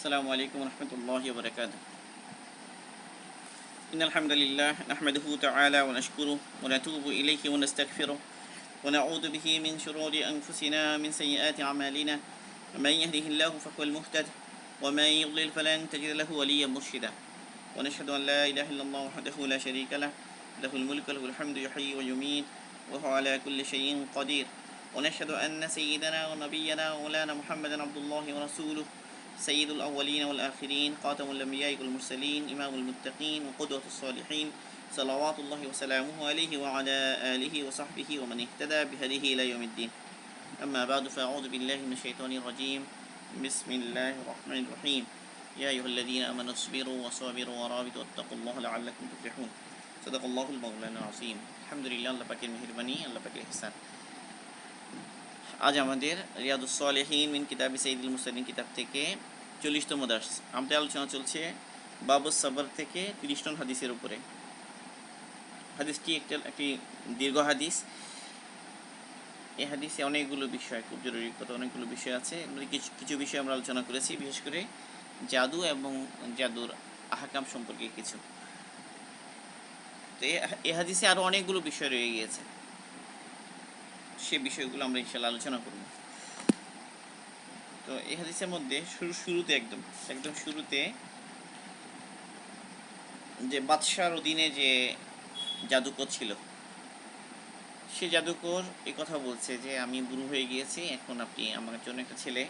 السلام عليكم ورحمة الله وبركاته. إن الحمد لله نحمده تعالى ونشكره ونتوب إليه ونستغفره ونعوذ به من شرور أنفسنا من سيئات أعمالنا. من يهده الله فهو المهتد ومن يضلل فلن تجد له وليا مرشدا. ونشهد أن لا إله إلا الله وحده لا شريك له له الملك وله الحمد يحيي ويميت وهو على كل شيء قدير. ونشهد أن سيدنا ونبينا ومولانا محمدا عبد الله ورسوله سيد الأولين والآخرين خاتم الأنبياء والمرسلين إمام المتقين وقدوة الصالحين صلوات الله وسلامه عليه وعلى آله وصحبه ومن اهتدى بهديه إلى يوم الدين. أما بعد فأعوذ بالله من الشيطان الرجيم. بسم الله الرحمن الرحيم. يا أيها الذين آمنوا اصبروا وصابروا ورابطوا واتقوا الله لعلكم تفلحون. صدق الله المولانا العظيم. الحمد لله আল্লাহ পাকের মেহেরবানি, আল্লাহ পাকের ইহসান। আজ আমাদের রিয়াদুস সালেহিন মিন কিতাবি সাইয়্যিদুল মুরসালিন কিতাব থেকে 40তম দার্স। আমাদের আলোচনা চলছে বাবুস সাবর থেকে 30 নং হাদিসের উপরে। হাদিসটি একটি দীর্ঘ হাদিস। এই হাদিসে অনেকগুলো বিষয়, খুব জরুরি কথা, অনেকগুলো বিষয় আছে। কিছু বিষয় আমরা আলোচনা করেছি, বিশেষ করে জাদু এবং জাদুর আহকাম সম্পর্কে কিছু। তো এই হাদিসে আরও অনেকগুলো বিষয় রয়ে গিয়েছে, সে বিষয়গুলো আমরা ইনশাআল্লাহ আলোচনা করব। তো এই হাদিসের মধ্যে শুরুতে একদম শুরুতে যে বাদশার অধীনে যে জাদুকর ছিল, সে জাদুকর এই কথা বলছে যে আমি বুড়ো হয়ে গিয়েছি, এখন আপনি আমার জন্য একটা ছেলে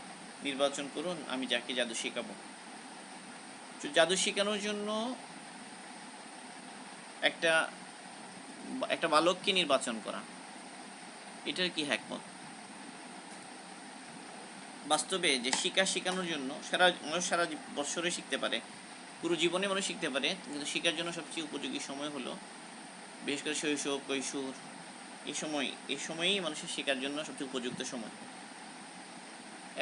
নির্বাচন করুন, আমি যাকে জাদু শেখাবো। তো জাদু শেখানোর জন্য একটা বালককে নির্বাচন করা, এটার কি হিকমত? বাস্তবে যে শেখানোর জন্য মানুষ সারা বছরে শিখতে পারে, পুরো জীবনে মানুষ শিখতে পারে, কিন্তু শেখার জন্য সবচেয়ে উপযোগী সময় হলো বিশেষ করে শৈশব, কৈশোর। এই সময়ই মানুষের শেখার জন্য সবচেয়ে উপযুক্ত সময়।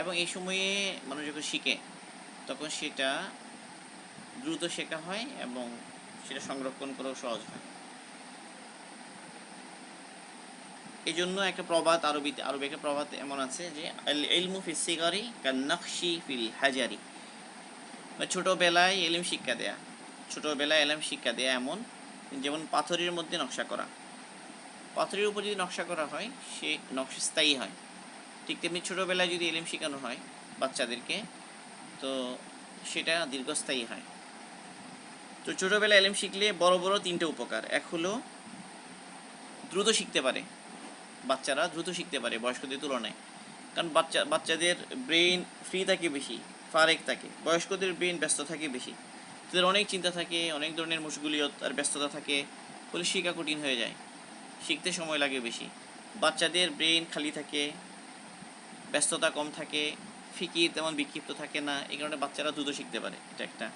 এবং এই সময়ে মানুষ যখন শিখে তখন সেটা দ্রুত শেখা হয় এবং সেটা সংরক্ষণ করাও সহজ হয়। এই জন্য একটা প্রবাদ, আরবি একটা প্রবাদ এমন আছে যে আল ইলমু ফিস সিগারি কান্নাকশি ফিল হাজারি, ছোটোবেলায় এলিম শিক্ষা দেয়া এমন যেমন পাথরের মধ্যে নকশা করা। পাথরের উপর যদি নকশা করা হয় সে নকশা স্থায়ী হয়। ঠিক তেমনি ছোটোবেলায় যদি এলিম শেখানো হয় বাচ্চাদেরকে, তো সেটা দীর্ঘস্থায়ী হয়। তো ছোটোবেলায় এলিম শিখলে বড় বড় 3টে উপকার। এক হলো দ্রুত শিখতে পারে, বাচ্চারা দ্রুত শিখতে পারে বয়স্কদের তুলনায়, কারণ বাচ্চাদের ব্রেইন ফ্রি থাকে বেশি, ফারেক থাকে। বয়স্কদের ব্রেইন ব্যস্ত থাকে বেশি, তাদের অনেক চিন্তা থাকে, অনেক ধরনের মুশগুলিয়ত আর ব্যস্ততা থাকে, ফলে শেখা কঠিন হয়ে যায়, শিখতে সময় লাগে বেশি। বাচ্চাদের ব্রেইন খালি থাকে, ব্যস্ততা কম থাকে, ফিকির তেমন বিক্ষিপ্ত থাকে না, এই কারণে বাচ্চারা দ্রুত শিখতে পারে। এটা একটা।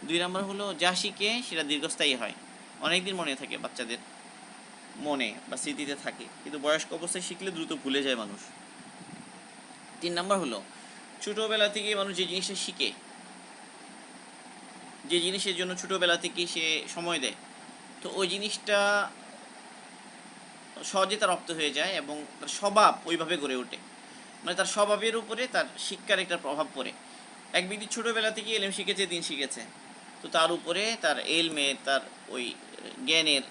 2 নম্বর হলো যা শিখে সেটা দীর্ঘস্থায়ী হয়, অনেকদিন মনে থাকে, বাচ্চাদের মনে বা স্মৃতিতে থাকে, কিন্তু বয়স্ক অবস্থায় শিখলে দ্রুত ভুলে যায় মানুষ। 3 নম্বর হলো ছোটোবেলা থেকে মানুষ যে জিনিসটা শিখে, যে জিনিসের জন্য ছোটোবেলা থেকে সে সময় দেয়, তো ওই জিনিসটা সহজে তার রপ্ত হয়ে যায় এবং তার স্বভাব ওইভাবে গড়ে ওঠে। মানে তার স্বভাবের উপরে তার শিক্ষার একটা প্রভাব পড়ে। এক ব্যক্তি ছোটোবেলা থেকে এলএম শিখেছে, দিন শিখেছে, তো তার উপরে তার এলমের, তার ওই জ্ঞানের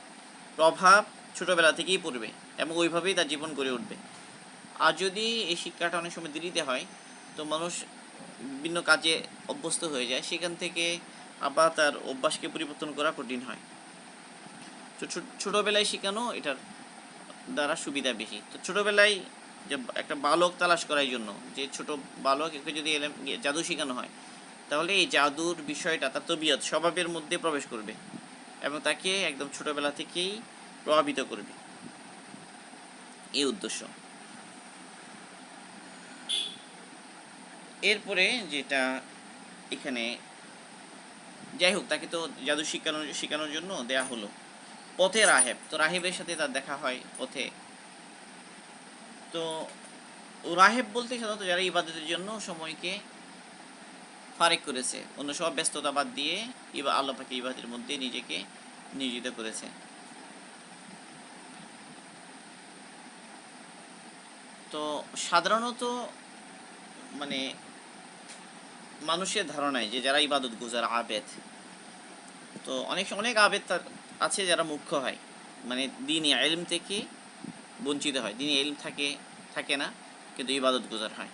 প্রভাব ছোটোবেলা থেকেই পড়বে এবং ওইভাবেই তার জীবন গড়ে উঠবে। আর যদি এই শিক্ষাটা অনেক সময় দেরিতে হয়, তো মানুষ বিভিন্ন কাজে অভ্যস্ত হয়ে যায়, সেখান থেকে আবার তার অভ্যাসকে পরিবর্তন করা কঠিন হয়। তো ছোটোবেলায় শেখানো এটার দ্বারা সুবিধা বেশি। তো ছোটোবেলায় যে একটা বালক তালাশ করার জন্য, যে ছোট বালক একে যদি জাদু শেখানো হয়, তাহলে এই জাদুর বিষয়টা তার তবিয়ত, স্বভাবের মধ্যে প্রবেশ করবে এবং তাকে একদম ছোটোবেলা থেকেই প্রভাবিত করবে, এই উদ্দেশ্য। এরপরে যেটা এখানে, যাই হোক, তাকে তো জাদু শেখানোর জন্য দেয়া হলো পথে রাহেব। তো রাহেবের সাথে তার দেখা হয় পথে। তো রাহেব বলতে সাধারণত যারা ইবাদতের জন্য সময়কে ফারেক করেছে, অন্য সব ব্যস্ততা বাদ দিয়ে আল্লাহ পাকের ইবাদতের মধ্যে নিজেকে নিয়োজিত করেছে। তো সাধারণত মানে মানুষের ধারণায় যে যারা ইবাদত গুজার আবেদ, তো অনেক অনেক আবেদ আছে যারা মুখ্য হয়, মানে দ্বীনি ইলম থেকে বঞ্চিত হয়, দ্বীনি ইলম থাকে না কিন্তু ইবাদত গুজার হয়।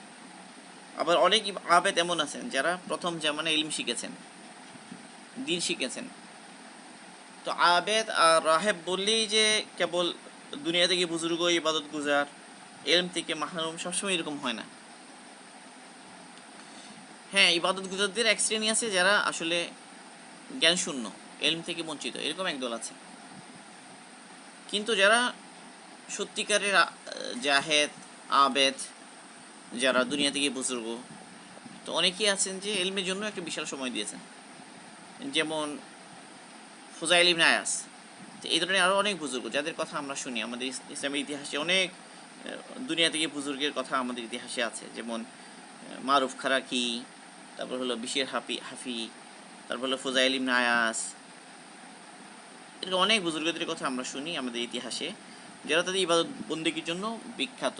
আবার অনেক আবেদ এমন আছেন যারা প্রথম জামানায় ইলম শিখেছেন, দ্বীন শিখেছেন। তো আবেদ আর রাহেব বললেই যে কেবল দুনিয়া থেকে বুজুর্গ ইবাদত গুজার, ইলম থেকে মাহরুম, সবসময় এরকম হয় না। হ্যাঁ, ইবাদত গুজারদের এক শ্রেণী আছে যারা আসলে জ্ঞান শূন্য, ইলম থেকে বঞ্চিত, এরকম একদল আছে। কিন্তু যারা সত্যিকারের জাহেদ, আবেদ, যারা দুনিয়া থেকে বুজুর্গ, তো অনেকেই আছেন যে ইলমের জন্য একটা বিশাল সময় দিয়েছেন, যেমন ফুজাইল ইবনে আয়াস। তো এই ধরনের আরও অনেক বুজুর্গ যাদের কথা আমরা শুনি আমাদের ইসলামের ইতিহাসে, অনেক দুনিয়া থেকে বুজুর্গের কথা আমাদের ইতিহাসে আছে, যেমন মারুফ খারাকি, তারপর হলো বিশির হাফি, তারপর হলো ফুজাইল ইবনে আয়াস। এরকম অনেক বুজুর্গদের কথা আমরা শুনি আমাদের ইতিহাসে, যারা তাদের ইবাদত বন্দেগীর জন্য বিখ্যাত।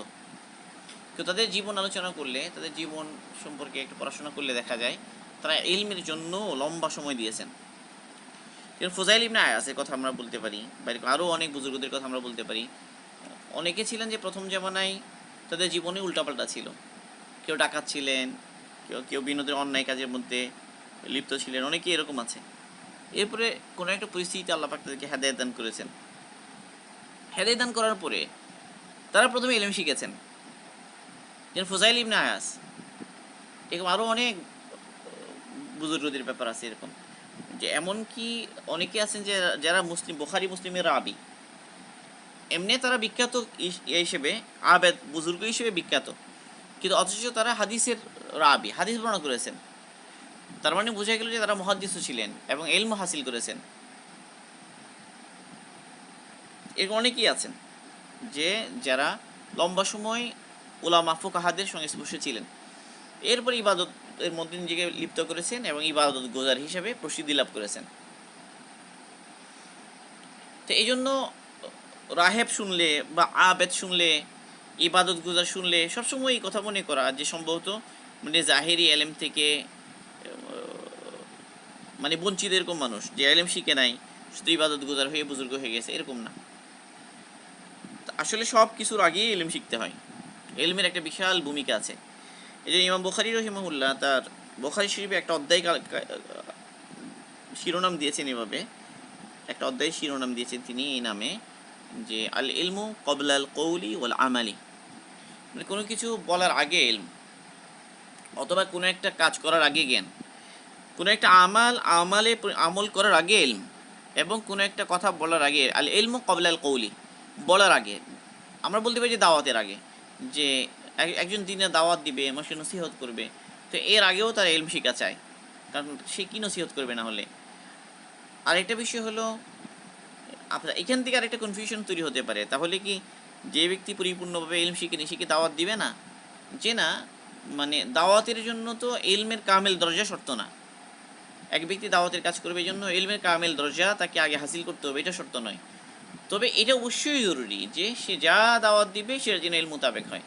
তো তাদের জীবন আলোচনা করলে, তাদের জীবন সম্পর্কে একটু পড়াশোনা করলে দেখা যায় তারা ইলমের জন্য লম্বা সময় দিয়েছেন। যেমন ফুজাইল ইবনে আয়াসের কথা আমরা বলতে পারি, বা আরও অনেক বুজুর্গদের কথা আমরা বলতে পারি। অনেকে ছিলেন যে প্রথম জামানায় তাদের জীবনে উল্টাপাল্টা ছিল, কেউ ডাকাত ছিলেন, কেউ বিনোদের অন্যায় কাজের মধ্যে লিপ্ত ছিলেন, অনেকেই এরকম আছে। এরপরে কোনো একটা পরিস্থিতিতে আল্লাহ পাক তাদেরকে হেদায়েত দান করেছেন। হেদায়েত দান করার পরে তারা প্রথমে ইলম শিখেছেন, যেমন ফুজাইল ইবনে আয়াস। এরকম আরও অনেক বুজুর্গদের ব্যাপার আছে এরকম, যে এমনকি অনেকে আছেন যে যারা বুখারী মুসলিমের রাবি, এমনি তারা বিখ্যাত হিসেবে, আবেদ বুজুর্গ হিসেবে বিখ্যাত, কিন্তু অথচ তারা হাদিসের রাবি, হাদিস বর্ণনা করেছেন। তার মানে বোঝা গেল যে তারা মুহাদ্দিসও ছিলেন এবং ইলম হাসিল করেছেন। এরকম অনেকেই আছেন যে যারা লম্বা সময় উলামা ফুকাহাদের সংস্পর্শে ছিলেন, এরপর ইবাদতের মধ্যে নিজেকে লিপ্ত করেছেন এবং ইবাদত গোজার হিসেবে প্রসিদ্ধি লাভ করেছেন। তো এই জন্য রাহেব শুনলে বা আবেদ শুনলে, ইবাদত গুজার শুনলে সবসময় এই কথা মনে করা যে সম্ভবত মানে জাহেরি এলেম থেকে মানে বঞ্চিত এরকম মানুষ, যে এলেম শিখে নাই, শুধু ইবাদত গুজার হয়ে বুজুর্গ হয়ে গেছে, এরকম না। আসলে সব কিছুর আগেই এলেম শিখতে হয়, এলমের একটা বিশাল ভূমিকা আছে। এই যে ইমাম বুখারী রহিমাহুল্লাহ তার বুখারী শরীফে একটা অধ্যায় শিরোনাম দিয়েছেন, এভাবে একটা অধ্যায় শিরোনাম দিয়েছেন তিনি এই নামে, যে আল ইলমু ক্বাবলাল কওলি ওয়াল আমালি, মানে কোনো কিছু বলার আগে ইলম, অথবা কোনো একটা কাজ করার আগে জ্ঞান, কোনো একটা আমল করার আগে ইলম, এবং কোনো একটা কথা বলার আগে। আল ইলমু ক্বাবলাল কওলি, বলার আগে, আমরা বলতে পারি যে দাওয়াতের আগে, যে একজন দিনে দাওয়াত দিবে, মানুষকে নসিহত করবে, তো এর আগেও তার ইলম শিখা চায়, কারণ সে কী নসিহত করবে না হলে। আরেকটা বিষয় হলো, আপনার এখান থেকে আরেকটা কনফিউশন তৈরি হতে পারে, তাহলে কি যে ব্যক্তি পরিপূর্ণভাবে ইলম শিখেনি সে কি দাওয়াত দিবে না? যে না, মানে দাওয়াতের জন্য তো ইলমের কামেল দরজা শর্ত না। এক ব্যক্তি দাওয়াতের কাজ করবে, এই জন্য ইলমের কামেল দরজা তাকে আগে হাসিল করতে হবে, এটা শর্ত নয়। তবে এটা অবশ্যই জরুরি যে সে যা দাওয়াত দিবে সেটা যেন ইলম মোতাবেক হয়।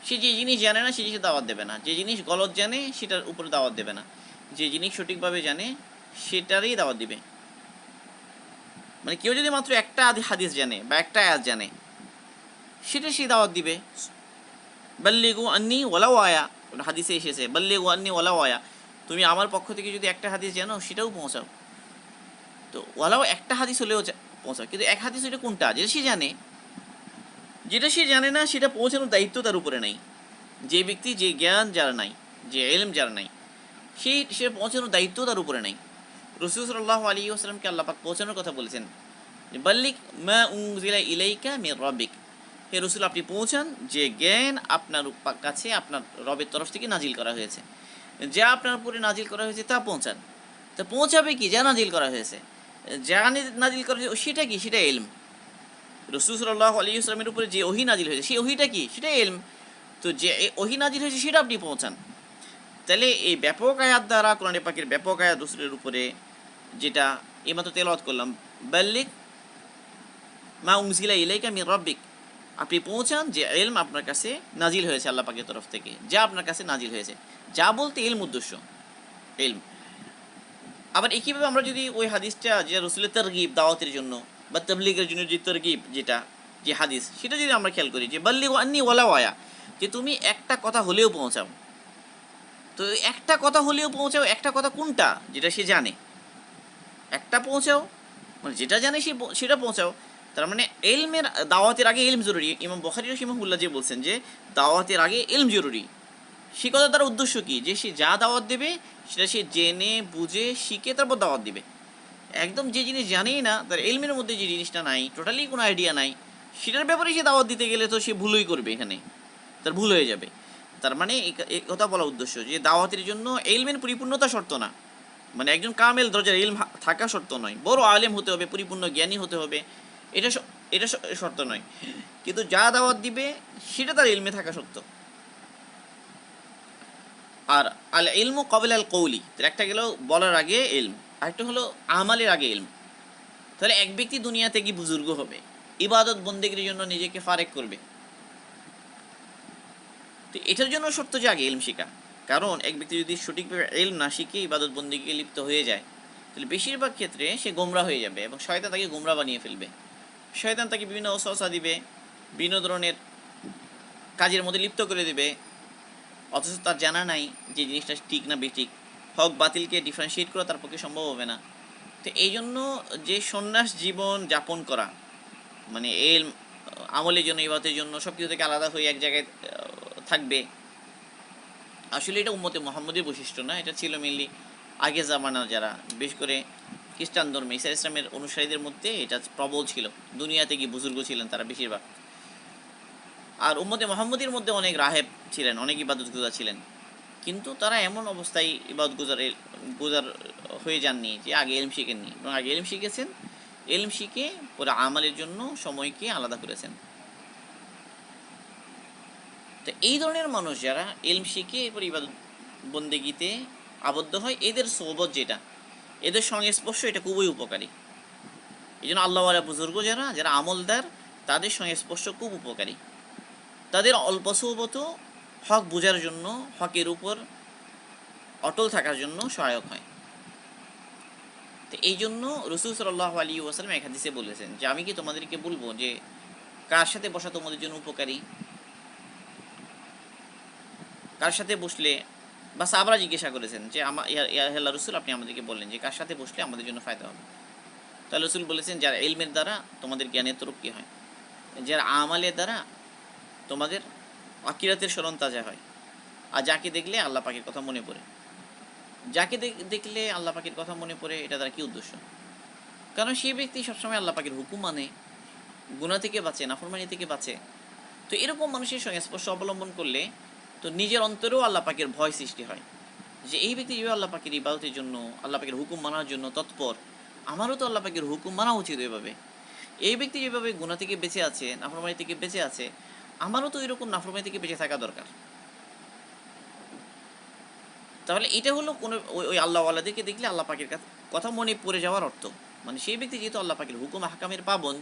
সে যে জিনিস জানে না সে জিনিসে দাওয়াত দেবে না, যে জিনিস গলত জানে সেটার উপরে দাওয়াত দেবে না, যে জিনিস সঠিকভাবে জানে সেটারই দাওয়াত দিবে। মানে কেউ যদি মাত্র একটা হাদিস জানে বা একটা আয়াত জানে, সেটা সে দাওয়াত দিবে। বাল্লিগু আন্নি ওয়ালাউ আয়া, হাদিসে এসেছে বাল্লিগু আন্নি ওয়ালাউ আয়া, তুমি আমার পক্ষ থেকে যদি একটা হাদিস জানো সেটাও পৌঁছাও। তো ওয়ালাউ একটা হাদিস হলেও পৌঁছাও, কিন্তু এক হাদিস এটা কোনটা, যেটা সে জানে। যেটা সে জানে না সেটা পৌঁছানোর দায়িত্ব তার উপরে নাই। যে ব্যক্তি, যে জ্ঞান যার নাই, যে ইলম যার নাই, সে পৌঁছানোর দায়িত্ব তার উপরে নাই। রাসূল সাল্লাল্লাহু আলাইহি ওয়াসাল্লামকে আল্লাহ পাক পৌঁছানোর কথা বলেছেন, বাল্লিগ মা উনজিলা ইলাইকা মির রাব্বিক, হে রাসূল আপনি পৌঁছান যে জ্ঞান আপনার কাছে আপনার রবের তরফ থেকে নাজিল করা হয়েছে, যা আপনার উপরে নাজিল করা হয়েছে তা পৌঁছান। তা পৌঁছাবে কি? যা নাজিল করা হয়েছে, যা নাজিল করা হয়েছে সেটা কি? সেটা ইলম। রাসূল সাল্লাল্লাহু আলাইহি ওয়াসাল্লামের উপরে যে ওহী নাজিল হয়েছে সেই ওহীটা কি? সেটা ইলম। তো যে ওহী নাজিল হয়েছে সেটা আপনি পৌঁছান। তাহলে এই ব্যাপক আয়াত দ্বারা, কোরআন পাকের ব্যাপক আয়াত রাসূলের উপরে, যেটা এইমাত্র তেলাওয়াত করলাম, বাল্লিগ মা উনজিলা ইলাইকা মির রাব্বিক, আপনি পৌঁছান যে ইলম আপনার কাছে নাজিল হয়েছে আল্লাহ পাকের তরফ থেকে, যা আপনার কাছে নাজিল হয়েছে। যা বলতে ইলম উদ্দেশ্য, ইলম। আবার একইভাবে আমরা যদি ওই হাদিসটা যে রসুলের তারগিব দাওয়াতের জন্য বা তাবলীগের জন্য যে তারগিব যেটা যে হাদিস, সেটা যদি আমরা খেয়াল করি যে বাল্লিগু আন্নি ওয়ালাউ আয়া, যে তুমি একটা কথা হলেও পৌঁছাও। তো একটা কথা হলেও পৌঁছাও, একটা কথা কোনটা যেটা সে জানে, একটা পৌঁছাও, মানে যেটা জানে সেটা পৌঁছাও। তার মানে এলমের দাওয়াতের আগে এলম জরুরি। ইমাম বুখারী রাহিমাহুল্লাহ যে বলছেন যে দাওয়াতের আগে এলম জরুরি, সে কথা তার উদ্দেশ্য কি, যে সে যা দাওয়াত দেবে সেটা সে জেনে বুঝে শিখে তারপর দাওয়াত দিবে। একদম যে জিনিস জানেই না, তার এলমের মধ্যে যে জিনিসটা নাই, টোটালি কোনো আইডিয়া নাই, সেটার ব্যাপারে সে দাওয়াত দিতে গেলে তো সে ভুলই করবে, এখানে তার ভুল হয়ে যাবে। তার মানে এই কথা বলা উদ্দেশ্য যে দাওয়াতের জন্য এলমের পরিপূর্ণতা শর্ত না, মানে একজন কামেল দরজার ইলম থাকা শর্ত নয়, বড় আলেম হতে হবে, পরিপূর্ণ জ্ঞানী হতে হবে, এটা এটা শর্ত নয়, কিন্তু যা দাওয়াত দিবে সেটা তার ইলমে থাকা শর্ত। আর আল ইলমু ক্বাবলা আল কওলি, একটা গেল বলার আগে ইলম, আরেকটা হলো আমালের আগে ইলম। তাহলে এক ব্যক্তি দুনিয়াতে কি বুজুর্গ হবে, ইবাদত বন্দেগীর জন্য নিজেকে ফারেক করবে, তো এটার জন্য শর্ত যে আগে ইলম শেখা। কারণ এক ব্যক্তি যদি সঠিকভাবে ইলম না শিখে ইবাদত বন্দেগীতে লিপ্ত হয়ে যায়, তাহলে বেশিরভাগ ক্ষেত্রে সে গোমরা হয়ে যাবে এবং শয়তান তাকে গোমরা বানিয়ে ফেলবে। শয়তান তাকে বিভিন্ন ওয়াসওয়াসা দিবে, বিভিন্ন ধরনের কাজের মধ্যে লিপ্ত করে দেবে, অথচ তার জানা নাই যে জিনিসটা ঠিক না বেঠিক, হক বাতিলকে ডিফারেন্সিয়েট করা তার পক্ষে সম্ভব হবে না। তো এই জন্য যে সন্ন্যাস জীবন যাপন করা, মানে এলম আমলের জন্য, ইবাদতের জন্য সব কিছু থেকে আলাদা হয়ে এক জায়গায় থাকবে, আসলে এটা উম্মতে মুহাম্মদের বৈশিষ্ট্য না, এটা ছিল মেনলি আগে জামানার যারা, বিশেষ করে খ্রিস্টান ধর্মে ঈসা ইসলামের অনুসারীদের মধ্যে এটা প্রবল ছিল। দুনিয়াতে গিয়ে বুজুর্গ ছিলেন তারা বেশিরভাগ। আর উম্মতে মুহাম্মদের মধ্যে অনেক রাহেব ছিলেন, অনেক ইবাদত গুজার ছিলেন, কিন্তু তারা এমন অবস্থায় ইবাদত গুজার হয়ে যাননি যে আগে এলম শিখেননি, এবং আগে এলম শিখেছেন, এলম শিখে পরে আমালের জন্য সময়কে আলাদা করেছেন। তো এই ধরনের মানুষ যারা এলম শিখে এরপর ইবাদত বন্দেগীতে আবদ্ধ হয়, এদের সোহবত যেটা, এদের সংস্পর্শ এটা খুবই উপকারী। এই জন্য আল্লাহওয়ালা বুজুর্গ যারা যারা আমলদার, তাদের সংস্পর্শ খুব উপকারী। তাদের অল্প সোহবত হক বোঝার জন্য, হকের উপর অটল থাকার জন্য সহায়ক হয়। তো এই জন্য রাসূল সাল্লাল্লাহু আলাইহি ওয়াসাল্লাম এক হাদিসে বলেছেন যে আমি কি তোমাদেরকে বলবো যে কার সাথে বসা তোমাদের জন্য উপকারী, কার সাথে বসলে, বা সাহাবারা জিজ্ঞাসা করেছেন যে আল্লাহ রসুল আপনি আমাদেরকে বললেন যে কার সাথে বসলে আমাদের জন্য ফায়দা হবে। তাহলে রসুল বলেছেন যারা ইলমের দ্বারা তোমাদের জ্ঞানের তরক্কি হয়, যারা আমালের দ্বারা তোমাদের আকিরাতের স্মরণ তাজা হয়, আর যাকে দেখলে আল্লাহ পাকের কথা মনে পড়ে। যাকে দেখলে আল্লাহ পাকের কথা মনে পড়ে, এটা দ্বারা কী উদ্দেশ্য? কারণ সেই ব্যক্তি সবসময় আল্লাহ পাকের হুকুম মানে, গুনাহ থেকে বাঁচে, নাফরমানি থেকে বাঁচে। তো এরকম মানুষের সঙ্গে স্পর্শ অবলম্বন করলে তো নিজের অন্তরেও আল্লাহ পাকের ভয় সৃষ্টি হয়, যে এই ব্যক্তি যেভাবে আল্লাহ পাকের ইবাদতের জন্য, আল্লাহ পাকের হুকুম মানার জন্য তৎপর, আমারও তো আল্লাহ পাকের হুকুম মানা উচিত এভাবে। এই ব্যক্তি যেভাবে গুনাহ থেকে বেঁচে আছে, নাফরমানি থেকে বেঁচে আছে, আমারও তো এরকম নাফরমানি থেকে বেঁচে থাকা দরকার। তাহলে এটা হলো কোনো ওই আল্লাহওয়ালাদেরকে দেখলে আল্লাহ পাকের কথা মনে পড়ে যাওয়ার অর্থ। মানে সেই ব্যক্তি যেহেতু আল্লাহ পাকের হুকুম আহকামের পাবন্দ,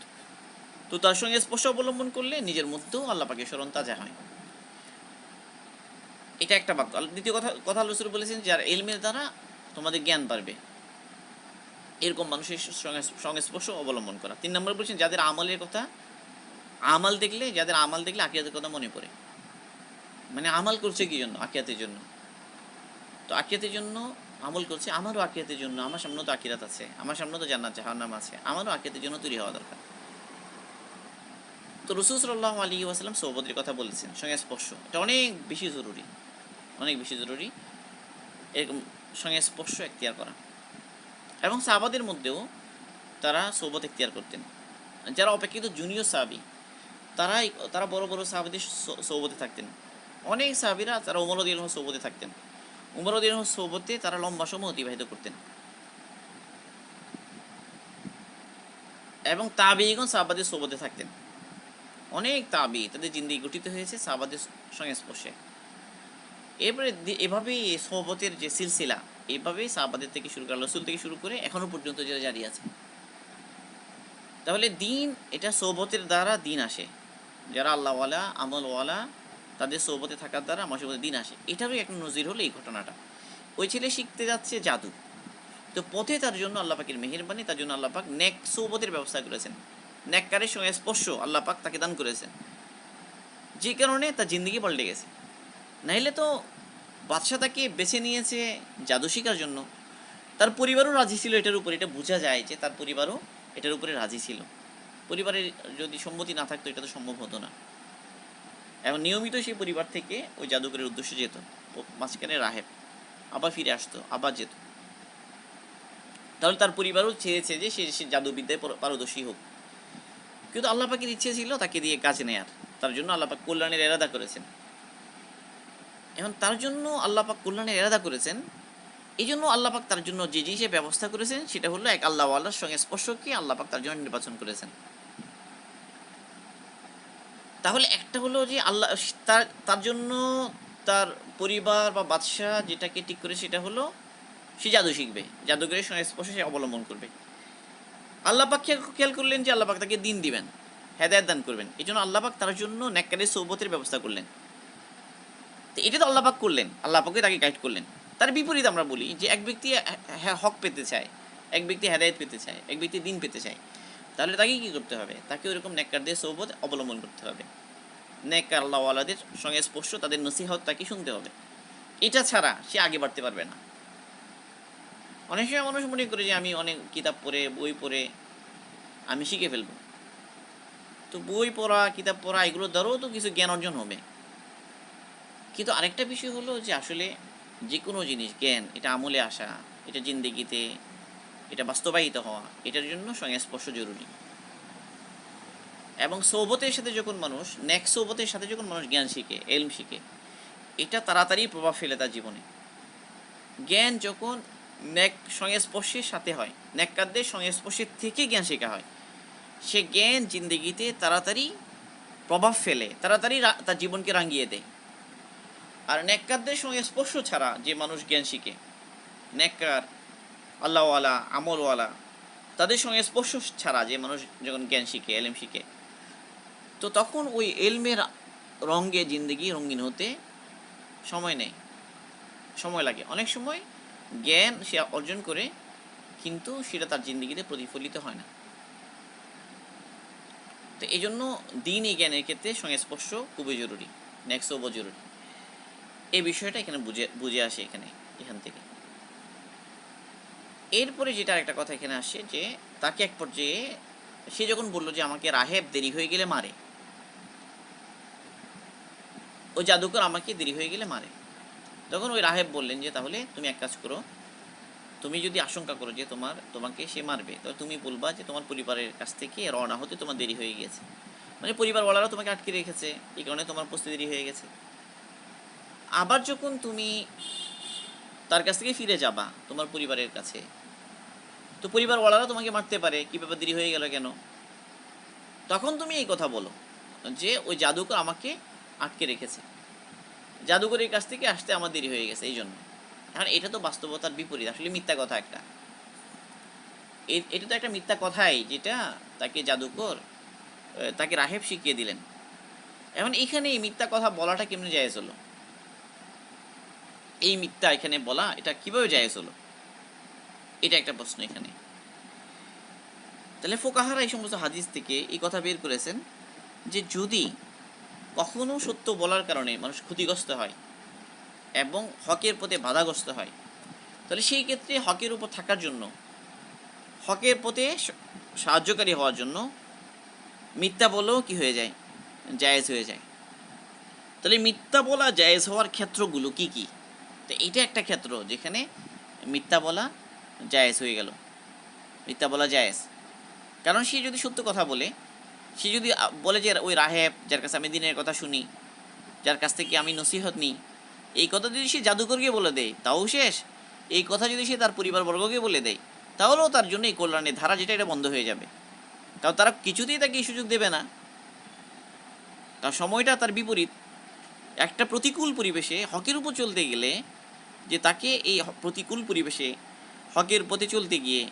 তো তার সঙ্গে স্পর্শ অবলম্বন করলে নিজের মধ্যেও আল্লাহ পাকের স্মরণ তাজা হয়। এটা একটা বাক্য। দ্বিতীয় কথা রাসূল বলেছেন যার ইলমের দ্বারা তোমাদের জ্ঞান বাড়বে, এরকম মানুষের সংস্পর্শ অবলম্বন করা। 3 নম্বর বলছেন যাদের আমলের কথা, যাদের আমাল দেখলে আখিরাতের কথা মনে পড়ে। মানে আমল করছে কি জন্য? আখিরাতের জন্য। তো আখিরাতের জন্য আমল করছে, আমারও আখিরাতের জন্য, আমার সামনে তো আখিরাত আছে, আমার সামনে তো জান্নাত জাহান্নাম আছে, আমারও আখিরাতের জন্য তৈরি হওয়া দরকার। তো রাসূল সাল্লাল্লাহু আলাইহি ওয়াসাল্লাম সোহবতের কথা বলেছেন, সংস্পর্শ এটা অনেক বেশি জরুরি, অনেক বেশি জরুরি এরকম সংস্পর্শ এখতিয়ার করা। এবং সাহাবাদের মধ্যেও তারা সোহবত এখতিয়ার করতেন। যারা অপেক্ষিত জুনিয়র সাহাবী, তারা বড় বড় সাহাবীদের সোহবতে থাকতেন। অনেক সাহাবীরা তারা ওমর রাদিয়াল্লাহু আনহু সোহবতে থাকতেন। ওমর রাদিয়াল্লাহু আনহু সোহবতে তারা লম্বা সময় অতিবাহিত করতেন। এবং তাবেঈগণ সাহাবাদের সোহবতে থাকতেন। অনেক তাবেঈ তাদের জিন্দেগি গঠিত হয়েছে সাহাবাদের সংস্পর্শে। এরপরে এভাবেই সোহবতের যে সিলসিলা, এইভাবেই সাহাবাদের থেকে শুরু করে রাসূল থেকে শুরু করে এখনো পর্যন্ত যেটা জারি আছে। তাহলে দিন, এটা সোহবতের দ্বারা দিন আসে। যারা আল্লাহওয়ালা, আমলওয়ালা, তাদের সোহবতে থাকার দ্বারা মানুষের মধ্যে দিন আসে। এটারই একটা নজির হলো এই ঘটনাটা। ওই ছেলে শিখতে যাচ্ছে জাদু। তো পথে তার জন্য আল্লাহ পাকের মেহেরবানি, তার জন্য আল্লাহ পাক নেক সৌবতের ব্যবস্থা করেছেন, নেককারের সঙ্গে স্পর্শ আল্লাহ পাক তাকে দান করেছেন, যে কারণে তার জিন্দগি পাল্টে গেছে। নাইলে তো বাদশাহ তাকে বেছে নিয়েছে জাদু শেখার জন্য, তার পরিবারও রাজি ছিল এটার উপরে, এটা বোঝা যায় যে তার পরিবারও এটার উপরে রাজি ছিল। পরিবারের যদি সম্মতি না থাকতো এটা তো সম্ভব হতো না। এবং নিয়মিত সেই পরিবার থেকে ওই জাদুকরের উদ্দেশ্যে যেত, মাঝখানে রাহেব আবার ফিরে আসতো, আবার যেত। তাহলে তার পরিবারও চেয়েছে যে সে জাদুবিদ্যায় পারদর্শী হোক, কিন্তু আল্লাহ পাকের ইচ্ছে ছিল তাকে দিয়ে কাজ নেয়ার, তার জন্য আল্লাহ পাক কল্যাণের এরাদা করেছেন। এখন তার জন্য আল্লাহ পাক কল্যাণের এরাদা করেছেন, এই জন্য আল্লাহ পাক তার জন্য যে জিনিসের ব্যবস্থা করেছেন সেটা হলো এক আল্লাহ আল্লাহর সঙ্গে স্পর্শকে আল্লাহ পাক তার জন্য নির্বাচন করেছেন। তাহলে একটা হলো যে আল্লাহ তার তার জন্য তার পরিবার বা বাদশাহ যেটাকে ঠিক করে সেটা হলো সে জাদু শিখবে, জাদুঘরের সংস্পর্শ সে অবলম্বন করবে। আল্লাহ পাক খেয়াল করলেন যে আল্লাহ পাক তাকে দিন দিবেন, হেদায়েত দান করবেন, এই জন্য আল্লাহ পাক তার জন্য নেককারের সৌবতের ব্যবস্থা করলেন। তো এটা তো আল্লাহ পাক করলেন, আল্লাহ পাকে তাকে গাইড করলেন। তার বিপরীত আমরা বলি যে এক ব্যক্তি হক পেতে চায়, এক ব্যক্তি হেদায়েত পেতে চায়, এক ব্যক্তি দিন পেতে চায়, তাহলে তাকে কী করতে হবে? তাকে ওইরকম নেককারদের সৌবত অবলম্বন করতে হবে, নেককার আল্লাহওয়ালাদের সঙ্গে স্পর্শ, তাদের নসিহত তাকে শুনতে হবে। এটা ছাড়া সে আগে বাড়তে পারবে না। অনেক সময় মানুষ মনে করে যে আমি অনেক কিতাব পড়ে, বই পড়ে আমি শিখে ফেলবো। তো বই পড়া, কিতাব পড়া এগুলোর দ্বারাও তো কিছু জ্ঞান অর্জন হবে, কিন্তু আরেকটা বিষয় হলো যে আসলে যে কোনো জিনিস জ্ঞান, এটা আমলে আসা, এটা জিন্দেগিতে এটা বাস্তবায়িত হওয়া, এটার জন্য সংস্পর্শ জরুরি। এবং সৌবতের সাথে যখন মানুষ, নেক সৌবতের সাথে যখন মানুষ জ্ঞান শিখে, এলম শিখে, এটা তাড়াতাড়ি প্রভাব ফেলে তার জীবনে। জ্ঞান যখন নেক সংস্পর্শের সাথে হয়, নেককারদের সংস্পর্শের থেকে জ্ঞান শেখা হয়, সে জ্ঞান জিন্দেগিতে তাড়াতাড়ি প্রভাব ফেলে, তাড়াতাড়ি তার জীবনকে রাঙিয়ে দেয়। আর নেককারদের সংস্পর্শ ছাড়া যে মানুষ জ্ঞান শিখে, নেককার আল্লাহওয়ালা আমলওয়ালা, তাদের সংস্পর্শ ছাড়া যে মানুষ যখন জ্ঞান শিখে, এলম শিখে, তো তখন ওই এলমের রঙে জিন্দেগি রঙিন হতে সময় নেই, সময় লাগে। অনেক সময় জ্ঞান সে অর্জন করে কিন্তু সেটা তার জিন্দেগিতে প্রতিফলিত হয় না। তো এই জন্য দিনই জ্ঞানের ক্ষেত্রে সংস্পর্শ খুবই জরুরি, নেক্সট ওভার জরুরি। এই বিষয়টা এখানে বুঝে আসে এখান থেকে। এরপরে যেটা একটা কথা এখানে আসে যে তাকে এক পর্যায়ে সে যখন বললো যে আমাকে রাহেব দেরি হয়ে গেলে মারে, ওই জাদুকর আমাকে দেরি হয়ে গেলে মারে, তখন ওই রাহেব বললেন যে তাহলে তুমি এক কাজ করো, তুমি যদি আশঙ্কা করো যে তোমাকে সে মারবে, তো তুমি বলবা যে তোমার পরিবারের কাছ থেকে রওনা হতে তোমার দেরি হয়ে গেছে, মানে পরিবারওয়ালারা তোমাকে আটকে রেখেছে, এই কারণে তোমার উপস্থিতি দেরি হয়ে গেছে। আবার যখন তুমি তার কাছ থেকে ফিরে যাবা তোমার পরিবারের কাছে, তো পরিবারওয়ালারা তোমাকে মারতে পারে, কী ব্যাপার দেরি হয়ে গেল কেন? তখন তুমি এই কথা বলো যে ওই জাদুকর আমাকে আটকে রেখেছে, জাদুকরের কাছ থেকে আসতে আমার দেরি হয়ে গেছে এই জন্য। এখন এটা তো বাস্তবতার বিপরীত, আসলে মিথ্যা কথা একটা, এটা তো একটা মিথ্যা কথাই, যেটা তাকে জাদুকর তাকে রাহেব শিখিয়ে দিলেন। এখন এখানে এই মিথ্যা কথা বলাটা কেমনে জায়েজ হলো? এই মিথ্যা এখানে বলা এটা কিভাবে জায়েজ হলো? এটা একটা প্রশ্ন এখানে। তাহলে ফোকাহারা এই সমস্ত হাদিস থেকে এই কথা বের করেছেন যে যদি কখনো সত্য বলার কারণে মানুষ ক্ষতিগ্রস্ত হয় এবং হকের পথে বাধাগ্রস্ত হয়, তাহলে সেই ক্ষেত্রে হকের উপর থাকার জন্য, হকের পথে সাহায্যকারী হওয়ার জন্য মিথ্যা বলেও কি হয়ে যায়? জায়েজ হয়ে যায়। তাহলে মিথ্যা বলা জায়েজ হওয়ার ক্ষেত্রগুলো কি কি? তো এইটা একটা ক্ষেত্র যেখানে মিথ্যা বলা জায়েজ হয়ে গেল, মিথ্যা বলা জায়েজ। কারণ সে যদি সত্য কথা বলে, সে যদি বলে যে ওই রাহেব যার কাছে আমি দিনের কথা শুনি, যার কাছ থেকে আমি নসিহত নিই, এই কথা যদি সে জাদুকরকে বলে দেয় তাও শেষ, এই কথা যদি সে তার পরিবারবর্গকে বলে দেয় তাহলেও তার জন্য এই কল্যাণের ধারা যেটা এটা বন্ধ হয়ে যাবে, কারণ তারা কিছুতেই তাকে এই সুযোগ দেবে না। তার সময়টা তার বিপরীত। একটা প্রতিকূল পরিবেশে হকের উপর চলতে গেলে, যে তাকে এই প্রতিকূল পরিবেশে হকের পথে চলতে গিয়ে